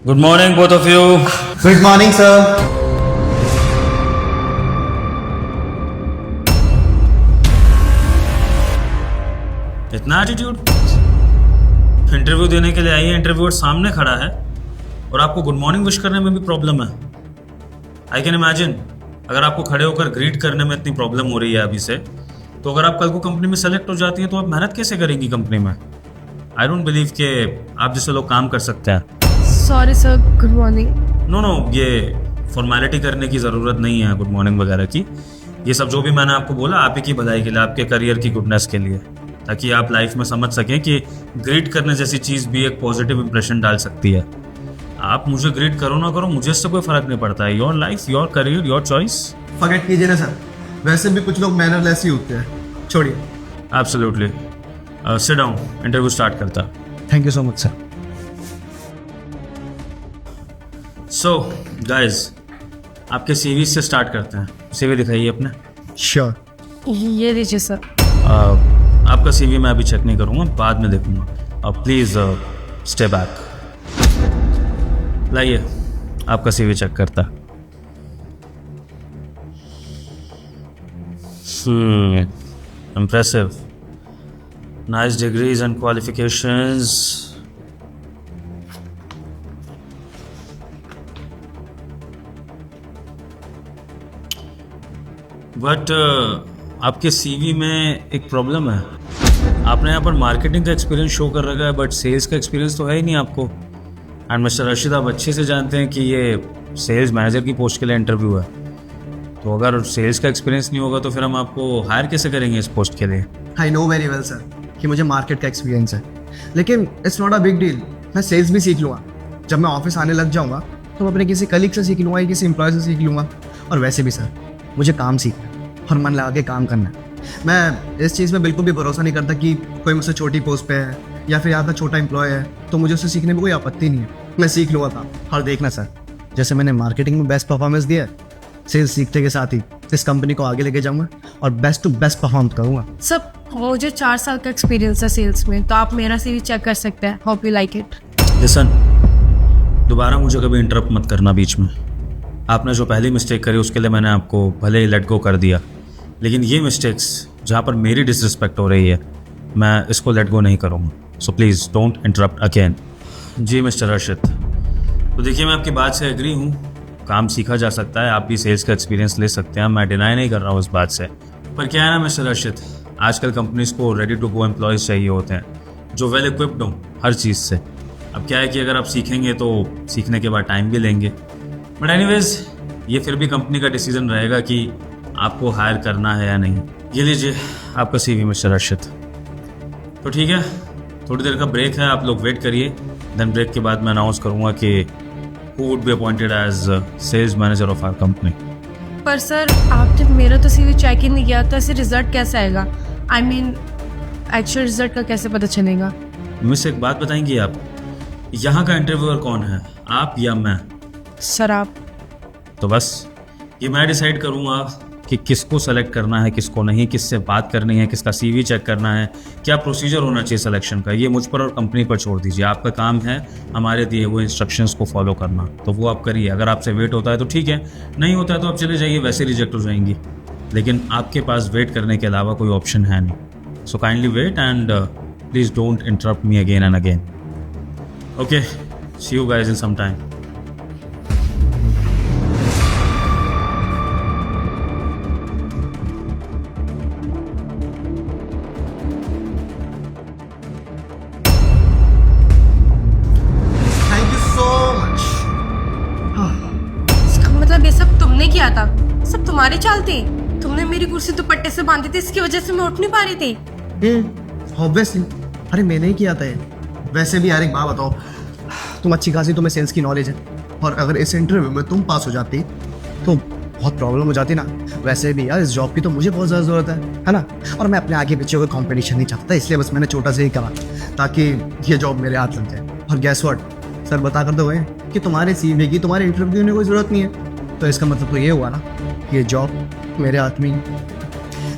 Good morning both of you. Good morning sir. इतना attitude? Interview देने के लिए आई है, इंटरव्यूअर सामने खड़ा है और आपको गुड मॉर्निंग विश करने में भी प्रॉब्लम है। आई कैन इमेजिन, अगर आपको खड़े होकर ग्रीट करने में इतनी प्रॉब्लम हो रही है अभी से, तो अगर आप कल को कंपनी में सेलेक्ट हो जाती हैं तो आप मेहनत कैसे करेंगी कंपनी में? आई डोंट बिलीव कि आप जैसे लोग काम कर सकते हैं। Sorry sir, good morning. No, ये फॉर्मेलिटी करने की ज़रूरत नहीं है गुड मॉर्निंग वगैरह की। ये सब जो भी मैंने आपको बोला आप ही की भलाई के लिए, आपके करियर की गुडनेस के लिए, ताकि आप लाइफ में समझ सकें कि ग्रीट करने जैसी चीज़ भी एक पॉजिटिव इंप्रेशन डाल सकती है। आप मुझे ग्रीट करो ना करो, मुझे इससे कोई फ़र्क नहीं पड़ता है। Your life, your career, your choice. Forget कीजिए ना सर, वैसे भी कुछ लोग मैनरलेस ही होते हैं, छोड़िए। Absolutely. Sit down, interview start करता। Thank you so much sir. So guys, आपके सीवी से स्टार्ट करते हैं। सीवी दिखाइए अपने। श्योर। ये लीजिए सर। आपका सीवी मैं अभी चेक नहीं करूँगा, बाद में देखूँगा। Please stay back. लाइए, आपका सीवी चेक करता। Impressive, nice degrees and qualifications. But आपके सीवी में एक प्रॉब्लम है। आपने यहाँ पर मार्केटिंग का एक्सपीरियंस शो कर रखा है, बट सेल्स का एक्सपीरियंस तो है ही नहीं आपको। एंड मिस्टर रशीद, आप अच्छे से जानते हैं कि ये सेल्स मैनेजर की पोस्ट के लिए इंटरव्यू है। तो अगर सेल्स का एक्सपीरियंस नहीं होगा तो फिर हम आपको हायर कैसे करेंगे इस पोस्ट के लिए? I know very well sir कि मुझे मार्केट का एक्सपीरियंस है, लेकिन it's not a big deal. मैं सेल्स भी सीख लूँगा। जब मैं ऑफिस आने लग जाऊँगा तो मैं अपने किसी कलीग से सीख लूँगा या किसी एम्प्लॉय से सीख लूँगा। और वैसे भी सर, मुझे काम सीखना है और मन लगा के काम करना है। मैं इस चीज़ में बिल्कुल भी भरोसा नहीं करता कि कोई मुझसे छोटी पोस्ट पे है या फिर यहाँ का छोटा एम्प्लॉय है तो मुझे उससे सीखने में कोई आपत्ति नहीं है। मैं सीख लूँगा काम। और देखना सर, जैसे मैंने मार्केटिंग में बेस्ट परफॉर्मेंस दिया है, सेल्स सीखते के साथ ही इस कंपनी को आगे लेके जाऊँगा और बेस्ट टू बेस्ट परफॉर्म करूँगा। सर, मुझे 4 साल का एक्सपीरियंस है सेल्स में, तो आप मेरा सीवी चेक कर सकते हैं। Hope you like it. Listen, दोबारा मुझे कभी इंटरप्ट मत करना बीच में। आपने जो पहली मिस्टेक करी उसके लिए मैंने आपको भले ही लेट गो कर दिया, लेकिन ये मिस्टेक्स जहाँ पर मेरी डिसरिस्पेक्ट हो रही है, मैं इसको लेट गो नहीं करूँगा। So please don't interrupt again. जी मिस्टर अर्शिद, तो देखिए, मैं आपकी बात से एग्री हूँ। काम सीखा जा सकता है, आप भी सेल्स का एक्सपीरियंस ले सकते हैं, मैं डिनाई नहीं कर रहा हूँ इस बात से। पर क्या है ना मिस्टर अर्शिद, आजकल कंपनीज को रेडी टू गो एम्प्लॉयज़ चाहिए होते हैं जो वेल इक्विप्ड हों हर चीज़ से। अब क्या है कि अगर आप सीखेंगे तो सीखने के बाद टाइम भी लेंगे, बट एनीवेज ये फिर भी कंपनी का डिसीजन रहेगा कि आपको हायर करना है या नहीं। ये लीजिए आपका सीवी मिस्टर अर्शिद। तो ठीक है, थोड़ी देर का ब्रेक है, आप लोग वेट करिए। देन ब्रेक के बाद मैं अनाउंस करूँगा कि who would be appointed as sales manager of our company. पर सर, आपने मेरा तो सीवी चेक ही नहीं किया, तो ऐसे रिजल्ट कैसे आएगा? आई मीन एक्चुअल रिजल्ट का कैसे पता चलेगा? मुझसे एक बात बताएंगी आप, यहाँ का इंटरव्यूअर कौन है, आप या मैं? सर आप। तो बस ये मैं डिसाइड करूँगा कि किसको सेलेक्ट करना है, किसको नहीं, किससे बात करनी है, किसका सीवी चेक करना है, क्या प्रोसीजर होना चाहिए सिलेक्शन का। ये मुझ पर और कंपनी पर छोड़ दीजिए। आपका काम है हमारे दिए हुए इंस्ट्रक्शंस को फॉलो करना, तो वो आप करिए। अगर आपसे वेट होता है तो ठीक है, नहीं होता है तो आप चले जाइए, वैसे रिजेक्ट हो जाएंगी। लेकिन आपके पास वेट करने के अलावा कोई ऑप्शन है नहीं। So kindly wait and please don't interrupt me again and again. Okay, see you guys in some time. मतलब ये सब तुमने किया था? सब तुम्हारी चाल थी? तुमने मेरी कुर्सी दुपट्टे से बांधी थी, इसकी वजह से मैं उठ नहीं पा रही थी। ऑब्वियसली, अरे मैंने ही किया था ये। वैसे भी यार एक बात बताओ, तुम अच्छी खासी तुम्हें सेल्स की नॉलेज है, और अगर इस इंटरव्यू में तुम पास हो जाती तो बहुत प्रॉब्लम हो जाती ना। वैसे भी यार इस जॉब की तो मुझे बहुत ज़्यादा ज़रूरत है ना। और मैं अपने आगे पीछे कोई कंपटीशन नहीं चाहता था, इसलिए बस मैंने छोटा सा ही करा ताकि ये जॉब मेरे हाथ लग जाए। और गैस व्हाट, सर बता कर दो कि तुम्हारे सीवी की, तुम्हारे इंटरव्यू में कोई ज़रूरत नहीं है, तो इसका मतलब तो ये हुआ ना कि ये जॉब मेरे हाथ में।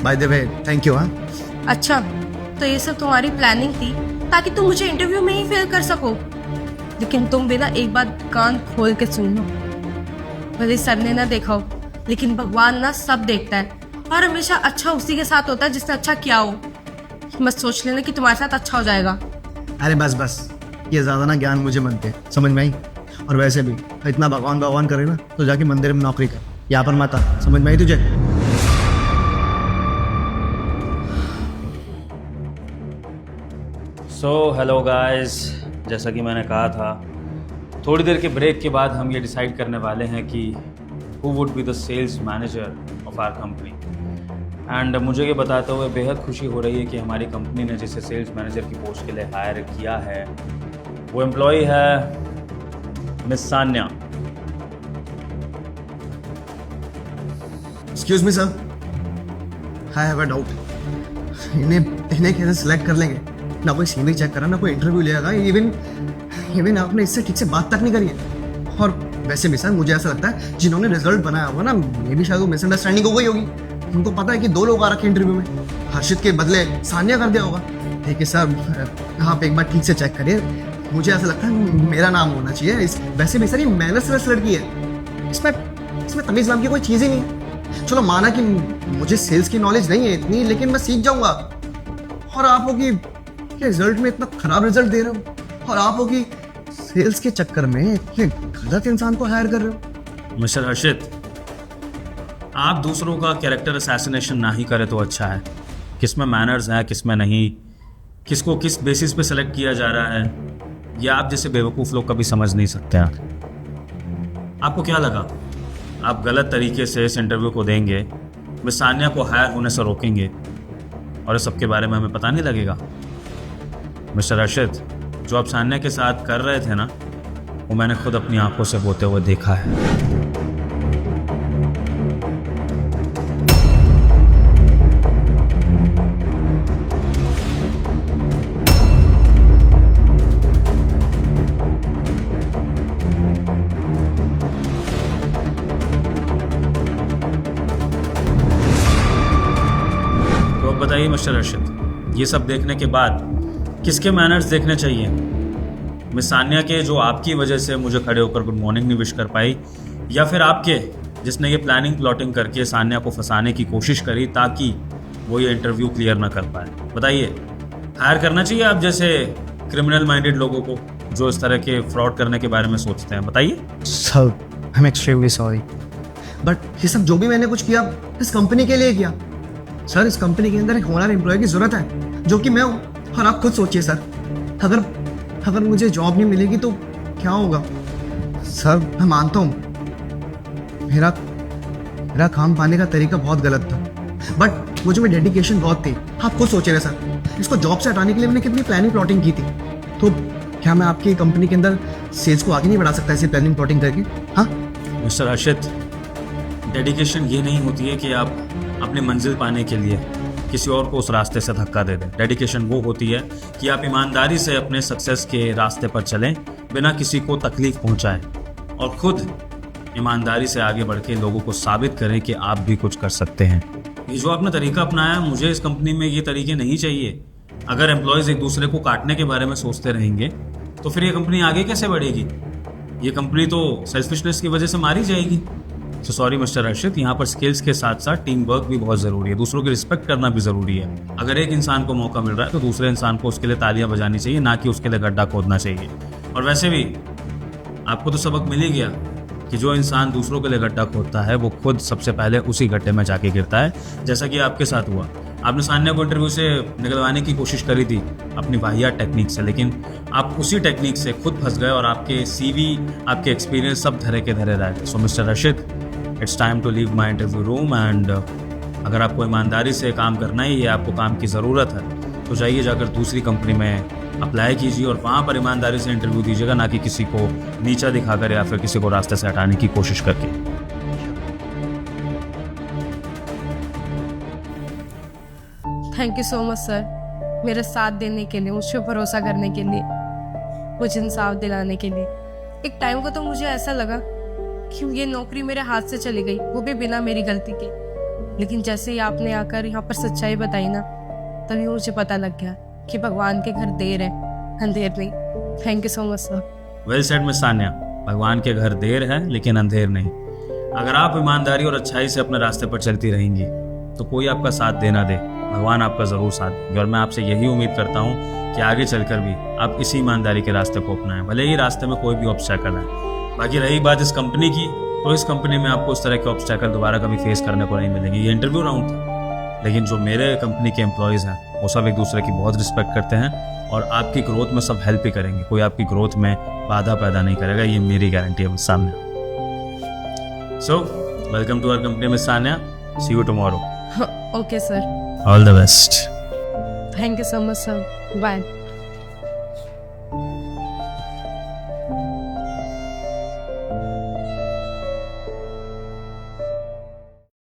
By the way, thank you. हाँ, अच्छा, तो ये सब तुम्हारी प्लानिंग थी ताकि तुम मुझे इंटरव्यू में ही फेल कर सको? लेकिन तुम भी ना एक बात कान खोल के सुन लो। भले सर ने ना देखा हो, लेकिन भगवान ना सब देखता है और हमेशा अच्छा उसी के साथ होता है जिसने अच्छा किया हो। बस सोच लेना कि तुम्हारे साथ अच्छा हो जाएगा। अरे बस बस, ये ज़्यादा ना ज्ञान मुझे मत दे, समझ में आई? और वैसे भी इतना भगवान भगवान करे ना तो जाके मंदिर में नौकरी कर, यहाँ पर माता, समझ में आई तुझे? सो हेलो गाइस, जैसा कि मैंने कहा था, थोड़ी देर के ब्रेक के बाद हम ये डिसाइड करने वाले हैं कि who would be the sales manager of our company. And मुझे ये बताते हुए बेहद खुशी हो रही है कि हमारी कंपनी ने जिसे सेल्स मैनेजर की पोस्ट के लिए हायर किया है वो एम्प्लॉय है miss Sanya. Excuse me sir, I have a doubt. इन्हें कैसे सिलेक्ट कर लेंगे? ना कोई सीवी चेक करा, ना कोई इंटरव्यू लिया, इवन आपने इससे ठीक से बात तक नहीं करी है। और वैसे भी सर मुझे ऐसा लगता है जिन्होंने रिजल्ट बनाया होगा ना, ये भी शायद वो मिसअंडरस्टैंडिंग हो गई होगी। उनको पता है कि 2 लोग आ रखे इंटरव्यू में, हर्षित के बदले सानिया कर दिया होगा। ठीक है सर, आप एक बार ठीक से चेक करिए। मुझे ऐसा लगता है मेरा नाम होना चाहिए। वैसे भी सर ये मैनर्स लड़की है, इसमें तमीज़ नाम की कोई चीज़ ही नहीं। चलो माना कि मुझे सेल्स की नॉलेज नहीं है इतनी, लेकिन मैं सीख जाऊंगा। और आप हो कि रिजल्ट में इतना खराब रिजल्ट दे रहे हो, और आप हो कि सेल्स के चक्कर में इतने गलत इंसान को हायर कर रहे हो। मिस्टर हर्षित, आप दूसरों का कैरेक्टर असैसिनेशन ना ही करें तो अच्छा है। किस में मैनर्स हैं, किस में नहीं, किसको किस बेसिस पे सेलेक्ट किया जा रहा है, या आप जैसे बेवकूफ़ लोग कभी समझ नहीं सकते हैं। आपको क्या लगा आप गलत तरीके से इस इंटरव्यू को देंगे, मिस सान्या को हायर होने से रोकेंगे और इस सब के बारे में हमें पता नहीं लगेगा? मिस्टर हर्षित, जो आप सान्या के साथ कर रहे थे ना, वो मैंने खुद अपनी आंखों से होते हुए देखा है। तो अब बताइए मिस्टर हर्षित, ये सब देखने के बाद किसके मैनर्स देखने चाहिए? मिस सान्या के, जो आपकी वजह से मुझे खड़े होकर गुड मॉर्निंग नहीं विश कर पाई, या फिर आपके जिसने ये प्लानिंग प्लॉटिंग करके सान्या को फंसाने की कोशिश करी ताकि वो ये इंटरव्यू क्लियर ना कर पाए? बताइए, हायर करना चाहिए आप जैसे क्रिमिनल माइंडेड लोगों को जो इस तरह के फ्रॉड करने के बारे में सोचते हैं? बताइए। Sir I am extremely sorry, but ये सब जो भी मैंने कुछ किया इस कंपनी के लिए किया। सर इस कंपनी के अंदर एक होनहार एम्प्लॉय की जरूरत है, जो कि मैं हूँ। और आप खुद सोचिए सर, अगर मुझे जॉब नहीं मिलेगी तो क्या होगा? सर मैं मानता हूँ मेरा काम पाने का तरीका बहुत गलत था, बट मुझे में डेडिकेशन बहुत थी। आप खुद सोचिए सर, इसको जॉब से हटाने के लिए मैंने कितनी प्लानिंग प्लॉटिंग की थी। तो क्या मैं आपकी कंपनी के अंदर सेल्स को आगे नहीं बढ़ा सकता ऐसी प्लानिंग प्लॉटिंग करके? हाँ मिस्टर हर्षित, डेडिकेशन ये नहीं होती है कि आप अपनी मंजिल पाने के लिए किसी और को उस रास्ते से धक्का दे दें। डेडिकेशन वो होती है कि आप ईमानदारी से अपने सक्सेस के रास्ते पर चलें बिना किसी को तकलीफ पहुंचाएं, और खुद ईमानदारी से आगे बढ़ के लोगों को साबित करें कि आप भी कुछ कर सकते हैं। ये जो आपने तरीका अपनाया, मुझे इस कंपनी में ये तरीके नहीं चाहिए। अगर एम्प्लॉयज़ एक दूसरे को काटने के बारे में सोचते रहेंगे तो फिर ये कंपनी आगे कैसे बढ़ेगी? ये कंपनी तो सेल्फिशनेस की वजह से मारी जाएगी। सो सॉरी मिस्टर हर्षित, यहाँ पर स्किल्स के साथ साथ टीम वर्क भी बहुत ज़रूरी है, दूसरों की रिस्पेक्ट करना भी ज़रूरी है। अगर एक इंसान को मौका मिल रहा है तो दूसरे इंसान को उसके लिए तालियां बजानी चाहिए, ना कि उसके लिए गड्ढा खोदना चाहिए। और वैसे भी आपको तो सबक मिल ही गया कि जो इंसान दूसरों के लिए गड्ढा खोदता है वो खुद सबसे पहले उसी गड्ढे में जाके गिरता है, जैसा कि आपके साथ हुआ। आपने सान्या को इंटरव्यू से निकलवाने की कोशिश करी थी अपनी वाहियात टेक्निक से, लेकिन आप उसी टेक्निक से खुद फंस गए और आपके CV, आपके एक्सपीरियंस सब धरे के धरे रह गए। So mister Harshit, it's time to leave my interview room. And अगर आपको ईमानदारी से काम करना ही है, आपको काम की ज़रूरत है, तो जाइए जाकर दूसरी कंपनी में अप्लाई कीजिए और वहाँ पर ईमानदारी से इंटरव्यू दीजिएगा, ना कि किसी को नीचा दिखाकर या फिर किसी को रास्ते से हटाने की कोशिश करके। Thank you so much sir, मेरे साथ देने के लिए, मुझ पर भरोसा करने के लिए, मुझे इंसाफ दिलाने के लिए। एक टाइम को तो मुझे ऐसा लगा कि ये नौकरी मेरे हाथ से चली गई, वो भी बिना मेरी गलती के। लेकिन जैसे ही आपने आकर यहाँ पर सच्चाई बताई ना, तभी मुझे पता लग गया कि भगवान के घर देर है, अंधेर नहीं। Thank you so much sir. Well said miss Sanya, भगवान के घर देर है लेकिन अंधेर नहीं। अगर आप ईमानदारी और अच्छाई से अपने रास्ते पर चलती रहेंगी तो कोई आपका साथ दे ना दे, भगवान आपका ज़रूर साथ देंगे। और मैं आपसे यही उम्मीद करता हूँ कि आगे चलकर भी आप इसी ईमानदारी के रास्ते को अपनाएं, भले ही रास्ते में कोई भी ऑब्स्टैकल है। बाकी रही बात इस कंपनी की, तो इस कंपनी में आपको इस तरह के ऑब्स्टैकल दोबारा कभी फेस करने को नहीं मिलेंगे। ये इंटरव्यू राउंड था, लेकिन जो मेरे कंपनी के एम्प्लॉयज़ हैं वो सब एक दूसरे की बहुत रिस्पेक्ट करते हैं और आपकी ग्रोथ में सब हेल्प ही करेंगे। कोई आपकी ग्रोथ में बाधा पैदा नहीं करेगा, ये मेरी गारंटी है miss Sanya. So welcome to our company miss Sanya, see you tomorrow. Okay sir, all the best. Thank you so much sir, bye.